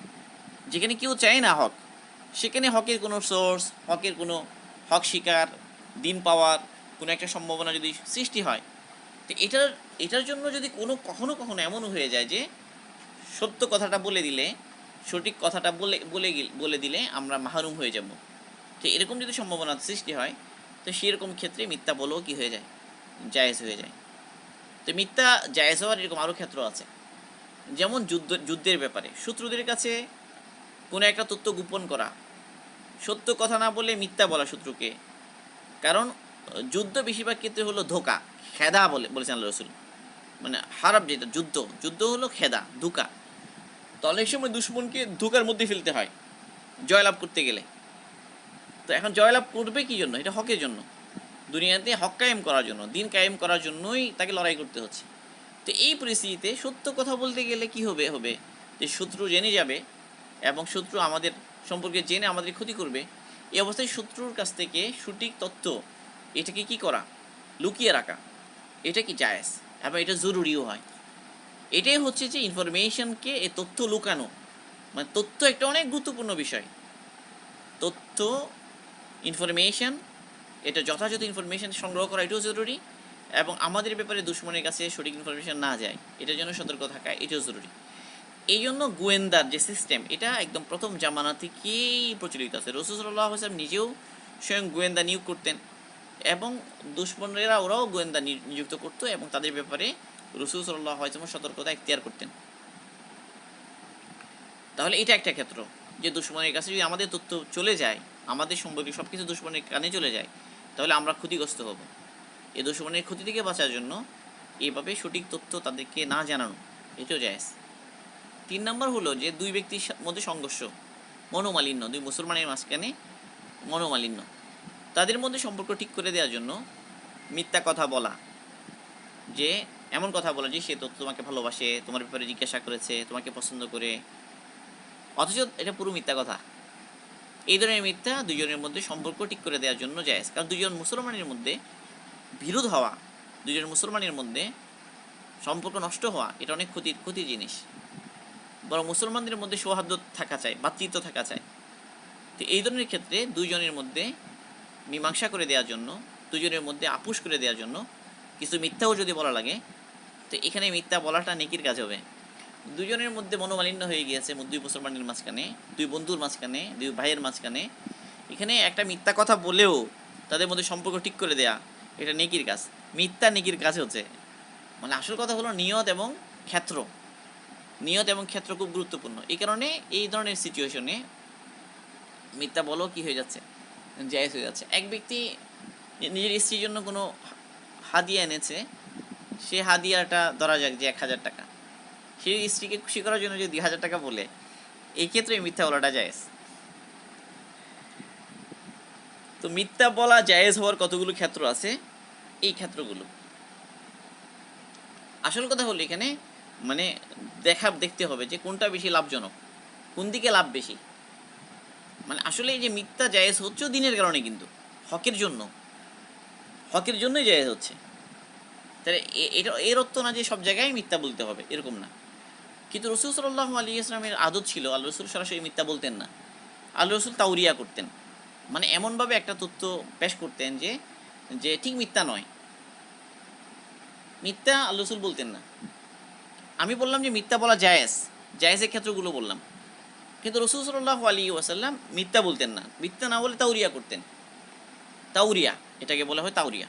যেখানে কেউ চায় না হক, সেখানে হকের কোনো সোর্স, হকের কোনো হক শিকার, দিন পাওয়ার কোনো একটা সম্ভাবনা যদি সৃষ্টি হয়, তো এটার এটার জন্য যদি কখনো কখনো এমন হয়ে যায় যে সত্য কথাটা বলে দিলে, সঠিক কথাটা বলে দিলে আমরা মাহরুম হয়ে যাব, তো এরকম যদি সম্ভাবনা সৃষ্টি হয়, তো সেরকম ক্ষেত্রে মিথ্যা বলেও কি হয়ে যায়, জায়েজ হয়ে যায়। তো মিথ্যা জায়েজ হওয়ার এরকম আরও ক্ষেত্র আছে। যেমন যুদ্ধের ব্যাপারে শত্রুদের কাছে কোনো একটা তথ্য গোপন করা, সত্য কথা না বলে মিথ্যা বলা শত্রুকে। কারণ যুদ্ধ বেশিরভাগ ক্ষেত্রে হলো ধোকা, খেদা বলেছেন আল্লাহ রসুল। মানে হারাব, যেটা যুদ্ধ হলো খেদা, ধোকা। তো অনেক সময় দুশ্মনকে ধোকার মধ্যে ফেলতে হয় জয়লাভ করতে গেলে। তো এখন জয়লাভ করবে কি জন্য? এটা হকের জন্য, দুনিয়াতে হক কায়েম করার জন্য, দিন কায়েম করার জন্যই তাকে লড়াই করতে হচ্ছে। তো এই পরিস্থিতিতে সত্য কথা বলতে গেলে কি হবে যে শত্রু জেনে যাবে এবং শত্রু আমাদের সম্পর্কে জেনে আমাদের ক্ষতি করবে। এই অবস্থায় শত্রুর কাছ থেকে সঠিক তথ্য এটাকে কি করা, লুকিয়ে রাখা, এটা কি জায়েজ এবং এটা জরুরিও হয়। এটাই হচ্ছে যে ইনফরমেশনকে, এই তথ্য লুকানো, মানে তথ্য একটা অনেক গুরুত্বপূর্ণ বিষয়। তথ্য, ইনফরমেশন, এটা যথাযথ ইনফরমেশন সংগ্রহ করা এটাও জরুরি, এবং আমাদের ব্যাপারে দুশ্মনের কাছে সঠিক ইনফরমেশন না যায় এটার জন্য সতর্ক থাকা এটাও জরুরি। এই জন্য গোয়েন্দার যে সিস্টেম, এটা একদম প্রথম জামানা থেকেই প্রচলিত আছে। রাসূল সাল্লাল্লাহু আলাইহি ওয়াসাল্লাম নিজেও স্বয়ং গোয়েন্দা নিয়োগ করতেন, এবং দুশ্মনেরা ওরাও গোয়েন্দা নিযুক্ত করতো, এবং তাদের ব্যাপারে রাসূল সাল্লাল্লাহু আলাইহি ওয়াসাল্লাম সতর্কতা এখতিয়ার করতেন। তাহলে এটা একটা ক্ষেত্র যে দুশ্মনের কাছে যদি আমাদের তথ্য চলে যায়, আমাদের সম্পর্কে সব কিছু দুশ্মনের কানে চলে যায়, তাহলে আমরা ক্ষতিগ্রস্ত হব। এই দুশ্মনের ক্ষতি থেকে বাঁচার জন্য এইভাবে সঠিক তথ্য তাদেরকে না জানানো, এটাও জায়েজ। 3 নম্বর হলো যে দুই ব্যক্তির মধ্যে সংঘর্ষ, মনোমালিন্য, দুই মুসলমানের মাঝখানে মনোমালিন্য, তাদের মধ্যে সম্পর্ক ঠিক করে দেওয়ার জন্য মিথ্যা কথা বলা, যে এমন কথা বলা যে সে তো তোমাকে ভালোবাসে, তোমার ব্যাপারে জিজ্ঞাসা করেছে, তোমাকে পছন্দ করে, অথচ এটা পুরো মিথ্যা কথা। এই ধরনের মিথ্যা দুজনের মধ্যে সম্পর্ক ঠিক করে দেওয়ার জন্য জায়েজ। কারণ দুজন মুসলমানের মধ্যে বিরোধ হওয়া, দুজন মুসলমানের মধ্যে সম্পর্ক নষ্ট হওয়া, এটা অনেক ক্ষতির জিনিস। বরং মুসলমানদের মধ্যে সৌহার্দ্য থাকা চাই, ভ্রাতৃত্ব থাকা চাই। তো এই ধরনের ক্ষেত্রে দুইজনের মধ্যে মীমাংসা করে দেওয়ার জন্য, দুজনের মধ্যে আপোষ করে দেওয়ার জন্য কিছু মিথ্যাও যদি বলা লাগে, তো এখানে মিথ্যা বলাটা নেকির কাজ হবে। দুজনের মধ্যে মনোমালিন্য হয়ে গিয়েছে, দুই মুসলমানের মাঝখানে, দুই বন্ধুর মাঝখানে, দুই ভাইয়ের মাঝখানে, এখানে একটা মিথ্যা কথা বলেও তাদের মধ্যে সম্পর্ক ঠিক করে দেয়া, এটা নেকির কাজ। মিথ্যা নেকির কাজ হচ্ছে, মানে আসল কথা হলো নিয়ত এবং ক্ষেত্র। নিয়ত এবং ক্ষেত্র খুব গুরুত্বপূর্ণ। এই কারণে এই ধরনের সিচুয়েশনে মিথ্যা বলো কি হয়ে যাচ্ছে, জায়েজ হয়ে যাচ্ছে। এক ব্যক্তি নিজের স্ত্রীর জন্য কোনো হাদিয়া এনেছে, সে হাদিয়াটা ধরা যাক যে 1000 টাকা, সে স্ত্রীকে খুশি করার জন্য যদি 2000 টাকা বলে, এই ক্ষেত্রে মিথ্যা বলাটা জায়েজ। তো মিথ্যা বলা জায়েজ হওয়ার কতগুলো ক্ষেত্র আছে, এই ক্ষেত্রগুলো। আসল কথা হলো এখানে মানে দেখতে হবে যে কোনটা বেশি লাভজনক, কোন দিকে লাভ বেশি। মানে আসলে এই যে মিথ্যা জায়েজ হচ্ছে দিনের কারণে, কিন্তু হকের জন্যই জায়েজ হচ্ছে। তাহলে এটা এর অর্থ না যে সব জায়গায় মিথ্যা বলতে হবে, এরকম না। কিন্তু রাসূল সাল্লাল্লাহু আলাইহি ওয়াসাল্লামের আদত ছিল, আল্লাহ রাসূল সরাসরি মিথ্যা বলতেন না। আল্লাহ রাসূল তাওরিয়া করতেন, মানে এমনভাবে একটা তথ্য পেশ করতেন যে ঠিক মিথ্যা নয়, মিথ্যা আল্লাহ রাসূল বলতেন না। আমি বললাম যে মিথ্যা বলা জায়েজের ক্ষেত্রগুলো বললাম, কিন্তু রাসূল সাল্লাল্লাহু আলাইহি ওয়াসাল্লাম মিথ্যা বলতেন না, মিথ্যা না বলে তাওরিয়া করতেন। তাওরিয়া, এটাকে বলা হয় তাওরিয়া।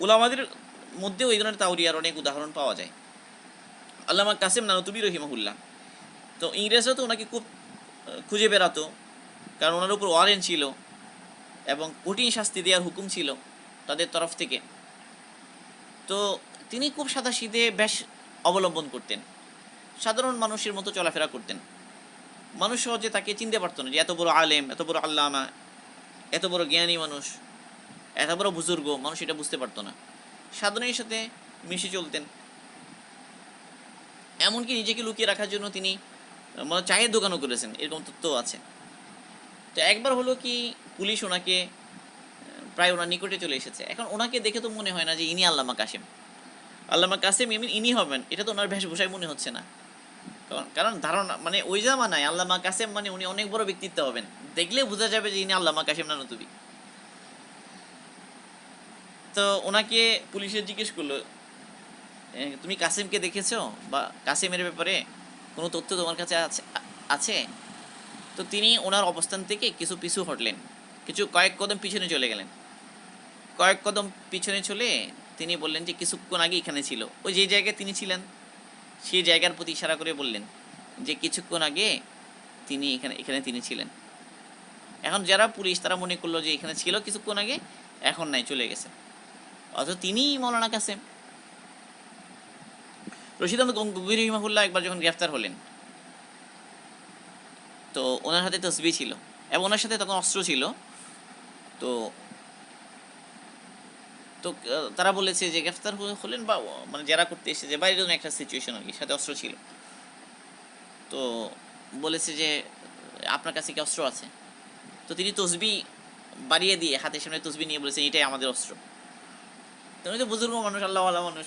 উলামাদের মধ্যেও এই ধরনের তাওরিয়ার অনেক উদাহরণ পাওয়া যায়। আল্লামা কাসেম নানুতুবি রহিমাহুল্লাহ, তো ইংরেজরা তো ওনাকে খুব খুঁজে বেড়াতো, কারণ ওনার উপর ওয়ারেন্ট ছিল এবং কঠিন শাস্তি দেওয়ার হুকুম ছিল তাদের তরফ থেকে। তো তিনি খুব সাদাসিধে বেশ অবলম্বন করতেন, সাধারণ মানুষের মতো চলাফেরা করতেন। মানুষ সহজে তাকে চিনতে পারতো না যে এত বড় আলেম, এত বড় আল্লামা, এত বড় জ্ঞানী মানুষ, এত বড় বুজুর্গ, মানুষ এটা বুঝতে পারতো না। সাধারণের সাথে মিশে চলতেন। এমনকি নিজেকে লুকিয়ে রাখার জন্য তিনি চায়ের দোকানও করেছেন, এরকম তথ্য আছে। তো একবার হলো কি, পুলিশ ওনাকে প্রায় ওনার নিকটে চলে এসেছে। এখন ওনাকে দেখে তো মনে হয় না যে ইনি আল্লামা কাসেম ইনি হবেন, এটা তো ওনার বেশভূষায় মনে হচ্ছে না। কারণ ধারণা মানে ওই জামানায় আল্লামা কাসেম মানে উনি অনেক বড় ব্যক্তিত্ব হবেন, দেখলে বোঝা যাবে যে ইনি আল্লামা কাসেম নানুতুবি। তো ওনাকে পুলিশে জিজ্ঞেস করলো তুমি কাসিমকে দেখেছো বা কাসিমের ব্যাপারে কোনো তথ্য তোমার কাছে আছে? তো তিনি ওনার অবস্থান থেকে কিছু পিছু হটলেন, কয়েক কদম পিছনে চলে গেলেন। কয়েক কদম পিছনে চলে তিনি বললেন যে কিছুক্ষণ আগে এখানে ছিল। ওই যে জায়গায় তিনি ছিলেন সেই জায়গার প্রতি ইশারা করে বললেন যে কিছুক্ষণ আগে তিনি এখানে এখানে তিনি ছিলেন। এখন যারা পুলিশ তারা মনে করলো যে এখানে ছিল কিছুক্ষণ আগে, এখন নাই, চলে গেছে। অথচ তিনিই মৌলানা কাসেম। রশিদ আহমদ গঙ্গোহী রহিমাহুল্লাহ একবার যখন গ্রেফতার হলেন, তো ওনার হাতে তসবিহ ছিল এবং ওনার সাথে তখন অস্ত্র ছিল। তো তো তারা বলেছে যে গ্রেফতার হলেন বা মানে জেরা করতে এসেছে বা এরকম একটা সিচুয়েশন আর কি, সাথে অস্ত্র ছিল। তো বলেছে যে আপনার কাছে কি অস্ত্র আছে? তো তিনি তসবিহ বাড়িয়ে দিয়ে হাতের সামনে তসবিহ নিয়ে বলেছেন এটাই আমাদের অস্ত্র। তো উনি তো বুজুর্গ মানুষ, আল্লাহওয়ালা মানুষ,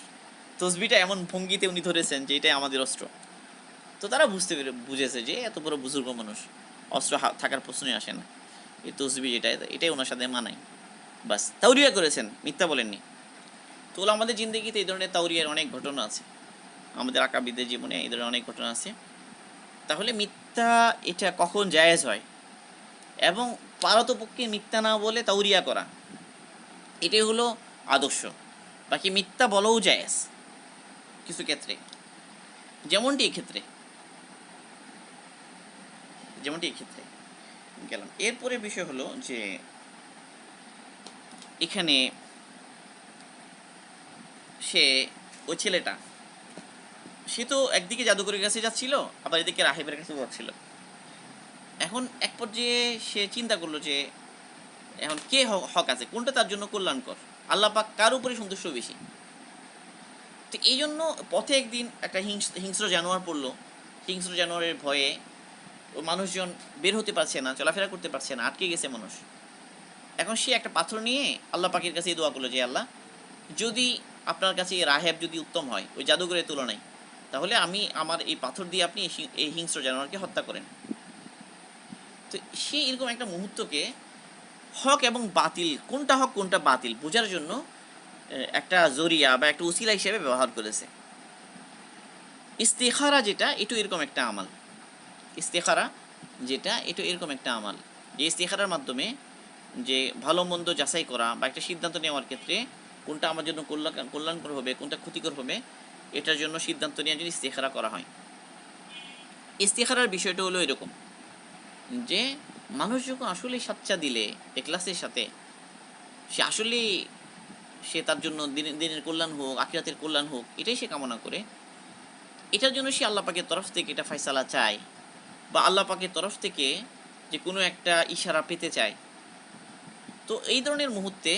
তসবিটা এমন ভঙ্গিতে উনি ধরেছেন যে এটাই আমাদের অস্ত্র। তো তারা বুঝেছে যে এত বড় বুজুর্গ মানুষ, অস্ত্র থাকার প্রশ্নই আসে না, এই তসবি এটাই ওনার সাথে মানায়। বাস তাওরিয়া করেছেন, মিথ্যা বলেননি। তো আমাদের জিন্দগিতে এই ধরনের তাওরিয়ার অনেক ঘটনা আছে, আমাদের আকাবিদের জীবনে এই ধরনের অনেক ঘটনা আছে। তাহলে মিথ্যা এটা কখন জায়েজ হয় এবং পারতপক্ষে মিথ্যা না বলে তাওরিয়া করা, এটাই হলো আদর্শ। বাকি মিথ্যা বলাও জায়েজ কিছু ক্ষেত্রে, যেমনটি এই ক্ষেত্রে গেলাম। এরপরে বিষয় হলো যে এখানে ওই ছেলেটা সে তো একদিকে জাদুকরের কাছে যাচ্ছিল, আবার এদিকে রাহেবের কাছে যাচ্ছিল। এখন এক পর্যায়ে সে চিন্তা করলো যে এখন কে হক আছে, কোনটা তার জন্য কল্যাণকর, আল্লাহ পাক কার উপরে সন্তুষ্ট বেশি। তো এই জন্য পথে একদিন একটা হিংস্র জানোয়ার পড়লো। হিংস্র জানোয়ারের ভয়ে মানুষজন বের হতে পারছে না, চলাফেরা করতে পারছে না, আটকে গেছে মানুষ। এখন সে একটা পাথর নিয়ে আল্লাহ পাকের কাছে দোয়া করলো যে আল্লাহ, যদি আপনার কাছে রাহেব যদি উত্তম হয় ওই জাদুঘরের তুলনায়, তাহলে আমি আমার এই পাথর দিয়ে আপনি এই হিংস্র জানোয়ারকে হত্যা করেন। তো সে এরকম একটা মুহূর্তকে হক এবং বাতিল, কোনটা হক কোনটা বাতিল বোঝার জন্য একটা জরিয়া বা একটা উসিলা হিসেবে ব্যবহার করেছে। ইস্তেখারা যেটা এটা এরকম একটা আমাল, ইস্তেখারা যেটা এটা এরকম একটা আমাল যে ইস্তেখারার মাধ্যমে যে ভালো মন্দ যাচাই করা বা একটা সিদ্ধান্ত নেওয়ার ক্ষেত্রে কোনটা আমার জন্য কল্যাণকর হবে কোনটা ক্ষতিকর হবে, এটার জন্য সিদ্ধান্ত নেওয়ার জন্য ইস্তেখারা করা হয়। ইস্তেখারার বিষয়টা হলো এরকম যে মানুষ যখন আসলে সাচ্চা দিলে এখলাসের সাথে, সে তার জন্য দিনের কল্যাণ হোক আখিরাতের কল্যাণ হোক এটাই সে কামনা করে, এটার জন্য সে আল্লাহ পাকের তরফ থেকে এটা ফয়সালা চায় বা আল্লাহ পাকের তরফ থেকে যে কোনো একটা ইশারা পেতে চায়। তো এই ধরনের মুহূর্তে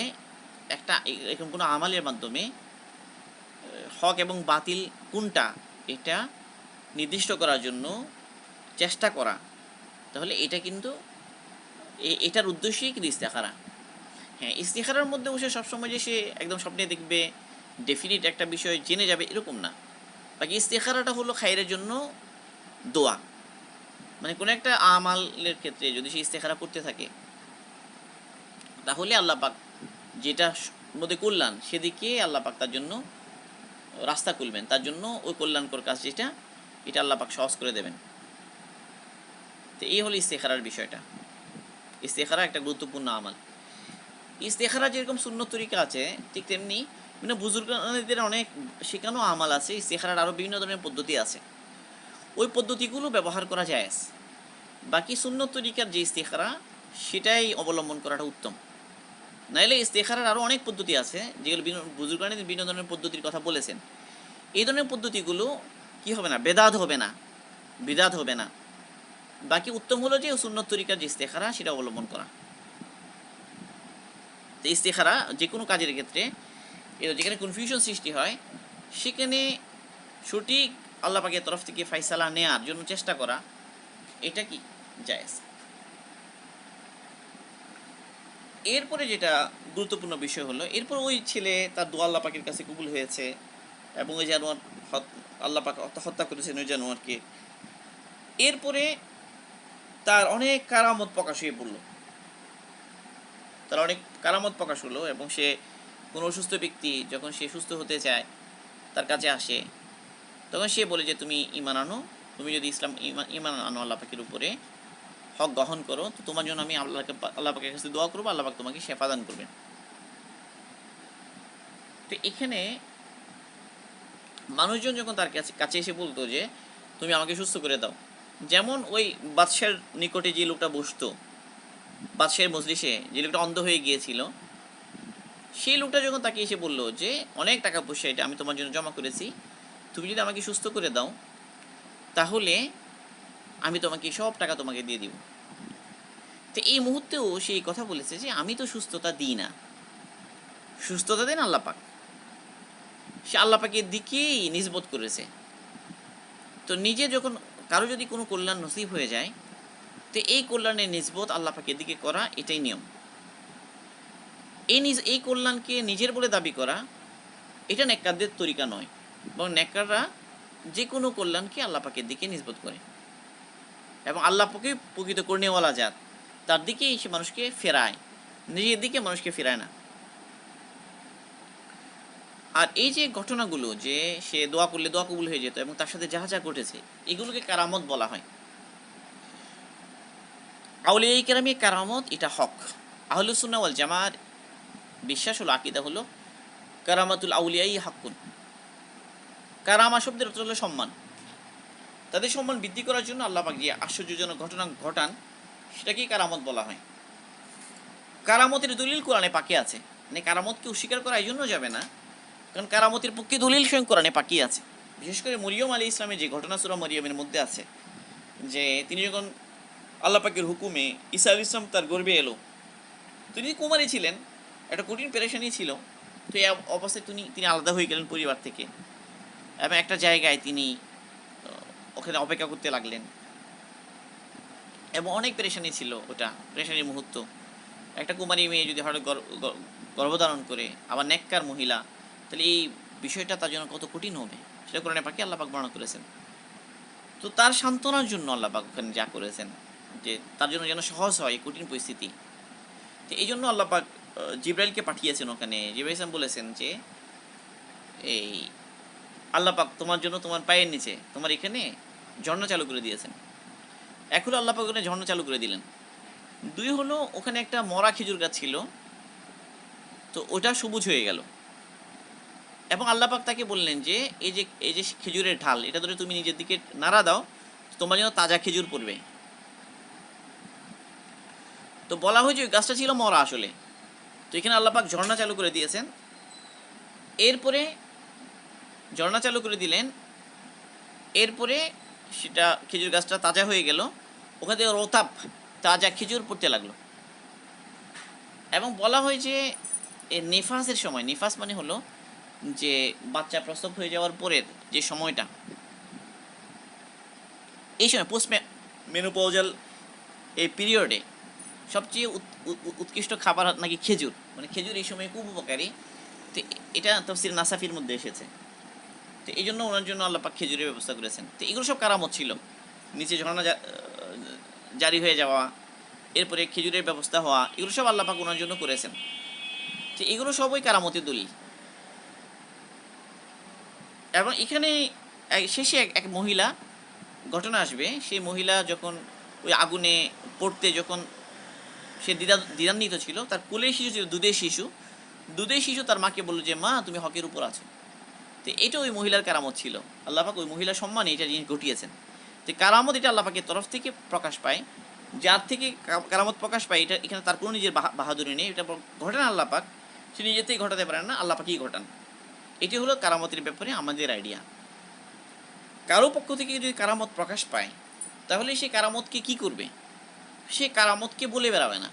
একটা এরকম কোনো আমালের মাধ্যমে হক এবং বাতিল কোনটা এটা নির্দিষ্ট করার জন্য চেষ্টা করা, তাহলে এটা কিন্তু এটার উদ্দেশ্যই কিন্তু ইস্তেখারা। হ্যাঁ, ইস্তেখারার মধ্যে বসে সবসময় যে সে একদম স্বপ্নে দেখবে, ডেফিনিট একটা বিষয় জেনে যাবে এরকম না। বাকি ইস্তেখারাটা হলো খায়রের জন্য দোয়া, মানে কোনো একটা আমালের ক্ষেত্রে যদি সে ইস্তেখারা করতে থাকে তাহলে আল্লাহ পাক যেটা মধ্যে কল্যাণ সেদিকে আল্লাহ পাক তার জন্য রাস্তা খুলবেন, তার জন্য ওই কল্যাণকর কাজ যেটা এটা আল্লাহ পাক সহজ করে দেবেন। তো এই হলো ইস্তেখারার বিষয়টা। ইস্তেখারা একটা গুরুত্বপূর্ণ আমাল। ইস্তেখারা যেরকম সুন্নত তরিকা আছে ঠিক তেমনি মানে বুজুর্গদের অনেক শেখানো আমাল আছে। ইস্তেখারার আরও বিভিন্ন ধরনের পদ্ধতি আছে, ওই পদ্ধতিগুলো ব্যবহার করা যায়। বাকি সুন্নত তরিকার যে ইস্তেখারা সেটাই অবলম্বন করাটা উত্তম। নাইলে ইস্তেখারার আরও অনেক পদ্ধতি আছে যেগুলো বুজুর্গদের বিভিন্ন ধরনের পদ্ধতির কথা বলেছেন। এই ধরনের পদ্ধতিগুলো কি হবে না, বিদআত হবে না। বাকি উত্তম হলো যে সুন্নত তরিকার যে ইস্তেখারা সেটা অবলম্বন করা। তো ইস্তেখারা যে কোনো কাজের ক্ষেত্রে যেখানে কনফিউশন সৃষ্টি হয় সেখানে সঠিক আল্লাহ পাকের তরফ থেকে ফয়সালা নেওয়ার জন্য চেষ্টা করা, এটা কি জায়েজ। এরপরে যেটা গুরুত্বপূর্ণ বিষয় হলো, এরপর ওই ছেলে তার দোয়া আল্লাহ পাকের কাছে কবুল হয়েছে এবং ওই জানোয়ার আল্লাহ পাক হত্যা করেছেন ওই জানোয়ারকে। এরপরে তার অনেক কারামত প্রকাশ হয়ে পড়ল, এবং সে কোনো অসুস্থ ব্যক্তি যখন সে সুস্থ হতে চায় তার কাছে আসে, তখন সে বলে যে তুমি ঈমান আনো, তুমি যদি ঈমান আনো আল্লাহ পাকের উপরে, হক গ্রহণ করো, তো তোমার জন্য আমি আল্লাহ পাকের কাছে দোয়া করবো, আল্লাহ পাক তোমাকে শেফা দান করবেন। তো এখানে মানুষজন যখন তার কাছে এসে বলতো যে তুমি আমাকে সুস্থ করে দাও, যেমন ওই বাদশার নিকটে যে লোকটা বসতো, বাদশাহের মজলিসে যে লোকটা অন্ধ হয়ে গিয়েছিল, সেই লোকটা যখন তাকে এসে বললো যে অনেক টাকা পয়সা এটা আমি তোমার জন্য জমা করেছি, তুমি যদি আমাকে সুস্থ করে দাও তাহলে আমি তোমাকে সব টাকা তোমাকে দিয়ে দিব। তো এই মুহূর্তেও সেই কথা বলেছে যে আমি তো সুস্থতা দিই না, সুস্থতা দেন আল্লাহ পাক। সে আল্লাহ পাকের দিকেই নিসবত করেছে। তো নিজে যখন কারো যদি কোনো কল্যাণ নসিব হয়ে যায়, তো এই কল্যাণের নিসবত আল্লাহ পাকের দিকে করা এটাই নিয়ম। এই কল্যাণকে নিজের বলে দাবি করা এটা নেককারদের তরিকা নয়, বরং নেককাররা যে কোনো কল্যাণকে আল্লাহ পাকের দিকে নিসবত করে এবং আল্লাহ পাকে প্রকৃত করনেওয়ালা জাত, তার দিকেই সে মানুষকে ফেরায়, নিজের দিকে মানুষকে ফেরায় না। আর এই যে ঘটনাগুলো যে সে দোয়া করলে দোয়া কবুল হয়ে যেত এবং তার সাথে যাহা যা ঘটেছে, এগুলোকে কারামত বলা হয়। আউলিয়া কেরামের কারামত এটা হক। আহলুস সুন্নাহ ওয়াল জামার বিশ্বাস হলো, আকীদা হলো কারামাতুল আউলিয়াই হাক্কুন। কারামা শব্দের অর্থ হলো সম্মান। তাদের সম্মান বৃদ্ধি করার জন্য আল্লাহ পাক যে আশ্চর্যজনক ঘটনা ঘটান সেটাকেই কারামত বলা হয়। কারামতের দলিল কোরআনে পাকে আছে, মানে কারামতকে অস্বীকার করা এই জন্য যাবে না, কারণ কারামতের পক্ষে দলিল স্বয়ং কোরআনে পাকি আছে। বিশেষ করে মরিয়ম আলী ইসলামের যে ঘটনা সূরা মরিয়মের মধ্যে আছে, যে তিনি যখন আল্লাহ পাকের হুকুমে ঈসা আলাইহিস সালাম তার গর্ভে এলো, তিনি কুমারী ছিলেন, একটা কঠিন পেরেশানি ছিল। তো এই অবস্থায় তিনি আলাদা হয়ে গেলেন পরিবার থেকে এবং একটা জায়গায় তিনি ওখানে অপেক্ষা করতে লাগলেন এবং অনেক পেরেশানি ছিল, ওটা পেরেশানির মুহূর্ত। একটা কুমারী মেয়ে যদি হঠাৎ গর্ভধারণ করে, আবার নেককার মহিলা, তাহলে এই বিষয়টা তার জন্য কত কঠিন হবে সেটা কোরআনে পাকে আল্লাহ পাক বর্ণনা করেছেন। তো তার সান্ত্বনার জন্য আল্লাহ পাক ওখানে যা করেছেন, যে তার জন্য যেন সহজ হয় এই কঠিন পরিস্থিতি। তো এই জন্য আল্লাহ পাক জিবরাইলকে পাঠিয়েছেন ওখানে। জিবরাইল ইসলাম বলেছেন যে এই আল্লাহ পাক তোমার জন্য তোমার পায়ের নিচে তোমার এখানে ঝর্ণা চালু করে দিয়েছেন। এক হলো আল্লাহ পাক ওখানে ঝর্ণা চালু করে দিলেন, দুই হলো ওখানে একটা মরা খেজুর গাছ ছিল, তো ওটা সবুজ হয়ে গেল এবং আল্লাহ পাক তাকে বললেন যে এই যে খেজুরের ঢাল, এটা ধরে তুমি নিজের দিকে নাড়া দাও, তোমার জন্য তাজা খেজুর পড়বে। তো বলা হয় যে ওই গাছটা ছিল মরা আসলে। তো এখানে আল্লাহ পাক ঝর্ণা চালু করে দিয়েছেন। এরপরে ঝর্ণা চালু করে দিলেন, এরপরে সেটা খেজুর গাছটা তাজা হয়ে গেল, ওখান থেকে রোতাপ তাজা খেজুর পড়তে লাগলো। এবং বলা হয় যে নিফাসের সময়, নিফাস মানে হলো যে বাচ্চা প্রসব হয়ে যাওয়ার পরের যে সময়টা, এই সময় পোস্ট মেনোপজাল এই পিরিয়ডে সবচেয়ে উৎকৃষ্ট খাবার নাকি খেজুর, মানে খেজুর এই সময় খুব উপকারী। তো এটা তাফসীর নাসাফির মধ্যে এসেছে। তো এই জন্য ওনার জন্য আল্লাহ পাক খেজুরের ব্যবস্থা করেছেন। তো এগুলো সব কারামত ছিল, নিচে ঝর্ণা জারি হয়ে যাওয়া, এরপরে খেজুরের ব্যবস্থা হওয়া, এগুলো সব আল্লাহ পাক ওনার জন্য করেছেন। তো এগুলো সবই কারামতের দলিল। এবং এখানে শেষে এক মহিলা ঘটনা আসবে, সেই মহিলা যখন ওই আগুনে পড়তে যখন সে দ্বিধান্বিত ছিল, তার কোলের শিশু ছিল দুধের শিশু তার মাকে বলল যে মা তুমি হকের উপর আছো। তো এটা ওই মহিলার কারামত ছিল, আল্লাহ পাক ওই মহিলার সম্মানে এটা জিনিস ঘটিয়েছেন। তো কারামত এটা আল্লাহ পাকের তরফ থেকে প্রকাশ পায়, যার থেকে কারামত প্রকাশ পায় এটা এখানে তার কোনো নিজের বাহাদুরি নেই, এটা ঘটনা আল্লাহ পাক, সে নিজেতেই ঘটাতে পারেন না, আল্লাহ পাকই ঘটান। এটি হলো কারামতের ব্যাপারে আমাদের আইডিয়া। কারো পক্ষ থেকে যদি কারামত প্রকাশ পায় তাহলে সে কারামতকে কি করবে? সে কারামতকে বলে বেড়াবে না,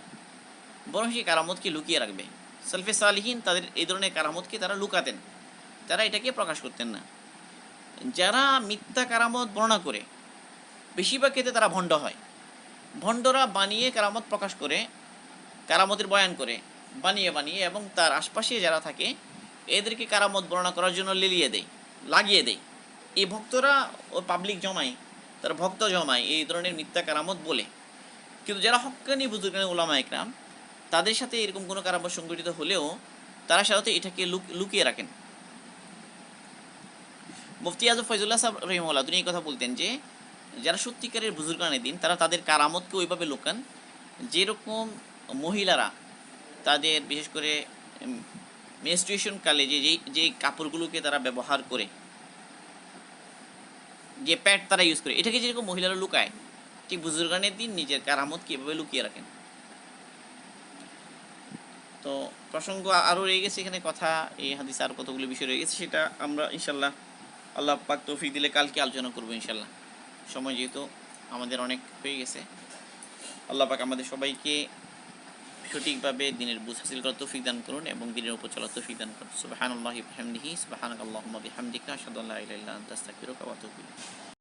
বরং সে কারামতকে লুকিয়ে রাখবে। সালফে সালিহিন তাদের এই ধরনের কারামতকে তারা লুকাতেন, তারা এটাকে প্রকাশ করতেন না। যারা মিথ্যা কারামত বর্ণনা করে বেশিরভাগ ক্ষেত্রে তারা ভণ্ড হয়। ভণ্ডরা বানিয়ে কারামত প্রকাশ করে, কারামতের বয়ান করে বানিয়ে এবং তার আশপাশে যারা থাকে এদেরকে কারামত বর্ণনা করার জন্য লাগিয়ে দেয়। এই ভক্তরা ও পাবলিক জমায়, তারা ভক্ত জমায় এই ধরনের মিথ্যা কারামত বলে। কিন্তু যারা হক্কানি বুজুর্গানি উলামা ইকরাম, তাদের সাথে এরকম কোনো কারামত সংঘটিত হলেও তারা সাধারণত এটাকে লুকিয়ে রাখেন। মুফতি আজম ফয়জুল্লাহ সাহেব রহিমাহুল্লাহ তিনি এই কথা বলতেন যে যারা সত্যিকারের বুজুর্গানে দিন তারা তাদের কারামতকে ওইভাবে লুকান যেরকম মহিলারা তাদের বিশেষ করে মেনস্ট্রুয়েশন কালে যে কাপড়গুলোকে তারা ব্যবহার করে, যে প্যাড তারা ইউজ করে, এটাকে যেরকম মহিলারা লুকায়, ঠিক বুজুর্গানের দিন নিজের কারামত কীভাবে লুকিয়ে রাখেন। তো প্রসঙ্গ আরও রয়ে গেছে এখানে কথা, এই হাদিসে আরও কতগুলো বিষয় রয়ে গেছে, সেটা আমরা ইনশাল্লাহ আল্লাহ পাক তৌফিক দিলে কালকে আলোচনা করবো ইনশাল্লাহ। সময় যেহেতু আমাদের অনেক হয়ে গেছে, আল্লাহ পাক আমাদের সবাইকে সঠিকভাবে দিনের বুঝ হাসিল করার তৌফিক দান করুন এবং দিনের উপর চলার তৌফিক দান করুন। সুবহানাল্লাহি ওয়া বিহামদিহি, সুবহানাকাল্লাহুম্মা বিহামদিকা, আশহাদু আল্লা ইলাহা ইল্লা আনতা, আস্তাগফিরুকা ওয়া আতুবু ইলাইক।